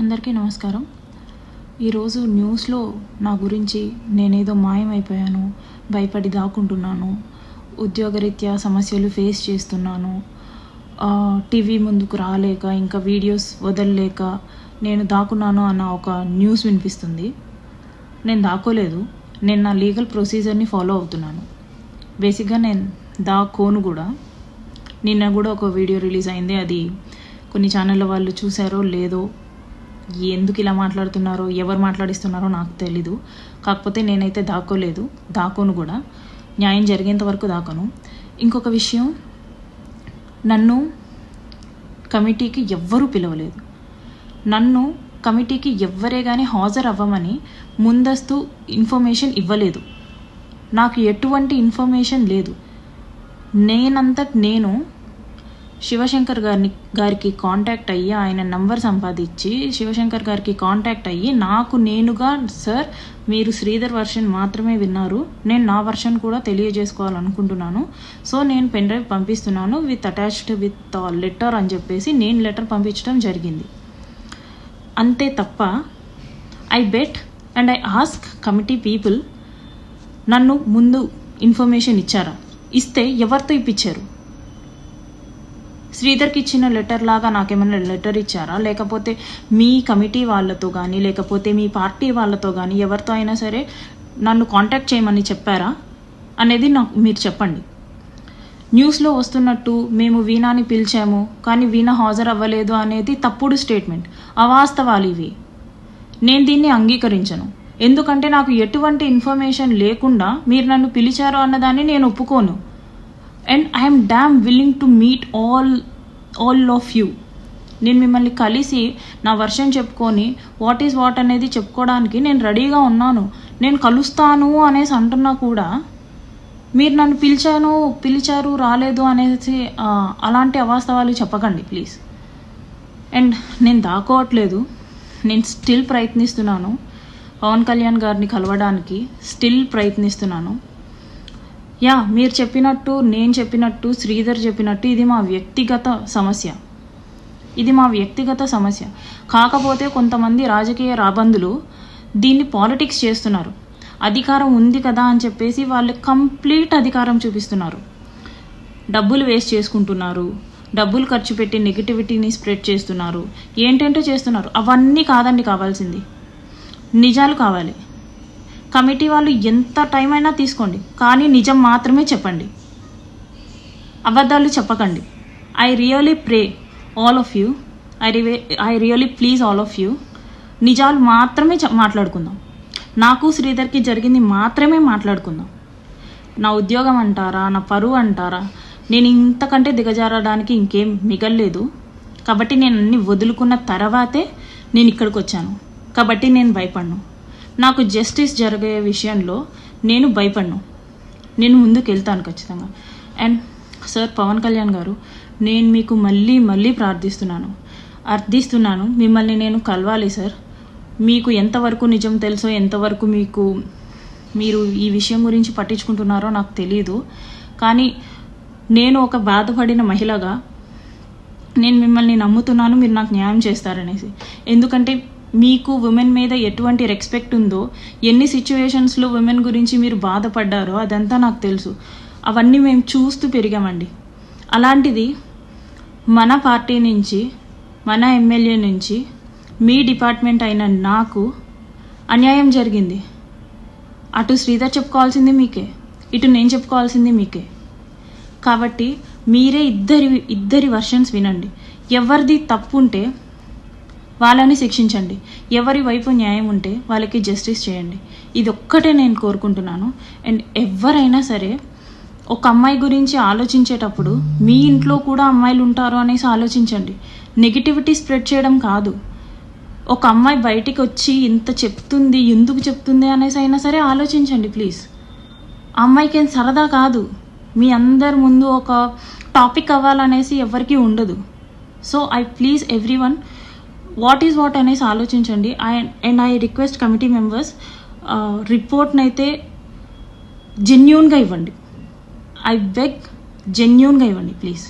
అందరికీ నమస్కారం. ఈరోజు న్యూస్లో నా గురించి నేనేదో మాయమైపోయాను, భయపడి దాక్కుంటున్నాను, ఉద్యోగరీత్యా సమస్యలు ఫేస్ చేస్తున్నాను, టీవీ ముందుకు రాలేక ఇంకా వీడియోస్ వదలలేక నేను దాక్కున్నాను అన్న ఒక న్యూస్ వినిపిస్తుంది. నేను దాక్కోలేదు. నేను నా లీగల్ ప్రొసీజర్ని ఫాలో అవుతున్నాను. బేసిక్గా నేను దాక్కోను కూడా. నిన్న కూడా ఒక వీడియో రిలీజ్ అయింది. అది కొన్ని ఛానళ్ళ వాళ్ళు చూసారో లేదో, ఎందుకు ఇలా మాట్లాడుతున్నారో, ఎవరు మాట్లాడిస్తున్నారో నాకు తెలీదు. కాకపోతే నేనైతే దాక్కోలేదు, దాక్కోను కూడా. న్యాయం జరిగేంత వరకు దాక్కోను. ఇంకొక విషయం, నన్ను కమిటీకి ఎవ్వరూ పిలవలేదు. నన్ను కమిటీకి ఎవ్వరే కానీ హాజరు అవ్వమని ముందస్తు ఇన్ఫర్మేషన్ ఇవ్వలేదు. నాకు ఎటువంటి ఇన్ఫర్మేషన్ లేదు. నేను శివశంకర్ గారికి కాంటాక్ట్ అయ్యి, ఆయన నంబర్ సంపాదించి శివశంకర్ గారికి కాంటాక్ట్ అయ్యి నాకు నేనుగా, సార్ మీరు శ్రీధర్ వర్షన్ మాత్రమే విన్నారు, నేను నా వర్షన్ కూడా తెలియజేసుకోవాలనుకుంటున్నాను, సో నేను పెన్ డ్రైవ్ పంపిస్తున్నాను అటాచ్డ్ విత్ లెటర్ అని చెప్పేసి నేను లెటర్ పంపించడం జరిగింది. అంతే తప్ప I bet and I ask committee people, నన్ను ముందు ఇన్ఫర్మేషన్ ఇచ్చారా? ఇస్తే ఎవరితో ఇప్పించారు? శ్రీధర్కి ఇచ్చిన లెటర్ లాగా నాకేమైనా లెటర్ ఇచ్చారా? లేకపోతే మీ కమిటీ వాళ్ళతో కానీ, లేకపోతే మీ పార్టీ వాళ్ళతో కానీ ఎవరితో అయినా సరే నన్ను కాంటాక్ట్ చేయమని చెప్పారా అనేది నాకు మీరు చెప్పండి. న్యూస్లో వస్తున్నట్టు మేము వీణాని పిలిచాము కానీ వీణ హాజరు అవ్వలేదు అనేది తప్పుడు స్టేట్మెంట్, అవాస్తవాలు ఇవి. నేను దీన్ని అంగీకరించను. ఎందుకంటే నాకు ఎటువంటి ఇన్ఫర్మేషన్ లేకుండా మీరు నన్ను పిలిచారు అన్నదాన్ని నేను ఒప్పుకోను. And I'm dam willing to meet all of you. నేను మిమ్మల్ని కలిసి నా వర్షన్ చెప్పుకొని వాట్ ఈజ్ వాట్ అనేది చెప్పుకోవడానికి నేను రెడీగా ఉన్నాను. నేను కలుస్తాను అనేసి అంటున్నా కూడా మీరు నన్ను పిలిచారు రాలేదు అనేసి అలాంటి అవాస్తవాలు చెప్పకండి ప్లీజ్. అండ్ నేను దాక్కోవట్లేదు. నేను స్టిల్ ప్రయత్నిస్తున్నాను పవన్ కళ్యాణ్ గారిని కలవడానికి, స్టిల్ ప్రయత్నిస్తున్నాను. మీరు చెప్పినట్టు, నేను చెప్పినట్టు, శ్రీధర్ చెప్పినట్టు ఇది మా వ్యక్తిగత సమస్య. కాకపోతే కొంతమంది రాజకీయ రాబందులు దీన్ని పాలిటిక్స్ చేస్తున్నారు. అధికారం ఉంది కదా అని చెప్పేసి వాళ్ళు కంప్లీట్ అధికారం చూపిస్తున్నారు. డబ్బులు వేస్ట్ చేసుకుంటున్నారు, డబ్బులు ఖర్చు పెట్టి నెగిటివిటీని స్ప్రెడ్ చేస్తున్నారు, ఏంటంటో చేస్తున్నారు. అవన్నీ కాదండి కావాల్సింది, నిజాలు కావాలి. కమిటీ వాళ్ళు ఎంత టైం అయినా తీసుకోండి, కానీ నిజం మాత్రమే చెప్పండి, అబద్ధాలు చెప్పకండి. I really pray all of you, I really please all of you, నిజాలు మాత్రమే మాట్లాడుకుందాం. నాకు శ్రీధర్కి జరిగింది మాత్రమే మాట్లాడుకుందాం. నా ఉద్యోగం అంటారా, నా పరువు అంటారా, నేను ఇంతకంటే దిగజారడానికి ఇంకేం మిగల్లేదు. కాబట్టి నేను అన్ని వదులుకున్న తర్వాతే నేను ఇక్కడికి వచ్చాను. కాబట్టి నేను భయపడను. నాకు జస్టిస్ జరిగే విషయంలో నేను భయపడను. నేను ముందుకు వెళ్తాను ఖచ్చితంగా. అండ్ సార్ పవన్ కళ్యాణ్ గారు, నేను మీకు మళ్ళీ అర్థిస్తున్నాను, మిమ్మల్ని నేను కలవాలి సార్. మీకు ఎంతవరకు నిజం తెలుసో, ఎంతవరకు మీరు ఈ విషయం గురించి పట్టించుకుంటున్నారో నాకు తెలియదు. కానీ నేను ఒక బాధపడిన మహిళగా నేను మిమ్మల్ని నమ్ముతున్నాను, మీరు నాకు న్యాయం చేస్తారనేసి. ఎందుకంటే మీకు ఉమెన్ మీద ఎటువంటి రెస్పెక్ట్ ఉందో, ఎన్ని సిచ్యువేషన్స్లో ఉమెన్ గురించి మీరు బాధపడ్డారో అదంతా నాకు తెలుసు. అవన్నీ మేము చూస్తూ పెరిగామండి. అలాంటిది మన పార్టీ నుంచి, మన ఎమ్మెల్యే నుంచి, మీ డిపార్ట్మెంట్ అయిన నాకు అన్యాయం జరిగింది. అటు శ్రీధర్ చెప్పుకోవాల్సింది మీకే, ఇటు నేను చెప్పుకోవాల్సింది మీకే. కాబట్టి మీరే ఇద్దరి వర్షన్స్ వినండి. ఎవరిది తప్పు ఉంటే వాళ్ళని శిక్షించండి, ఎవరి వైపు న్యాయం ఉంటే వాళ్ళకి జస్టిస్ చేయండి. ఇది ఒక్కటే నేను కోరుకుంటున్నాను. అండ్ ఎవరైనా సరే ఒక అమ్మాయి గురించి ఆలోచించేటప్పుడు మీ ఇంట్లో కూడా అమ్మాయిలు ఉంటారు అనేసి ఆలోచించండి. నెగిటివిటీ స్ప్రెడ్ చేయడం కాదు. ఒక అమ్మాయి బయటికి వచ్చి ఇంత చెప్తుంది, ఎందుకు చెప్తుంది అనేసి అయినా సరే ఆలోచించండి ప్లీజ్. అమ్మాయికి ఏం సరదా కాదు, మీ అందరి ముందు ఒక టాపిక్ అవ్వాలనేసి ఎవరికీ ఉండదు. So I please everyone, what is what అనేసి ఆలోచించండి. And I request committee members, రిపోర్ట్నైతే జెన్యూన్గా ఇవ్వండి. ఐ బెగ్, జెన్యూన్గా ఇవ్వండి ప్లీజ్.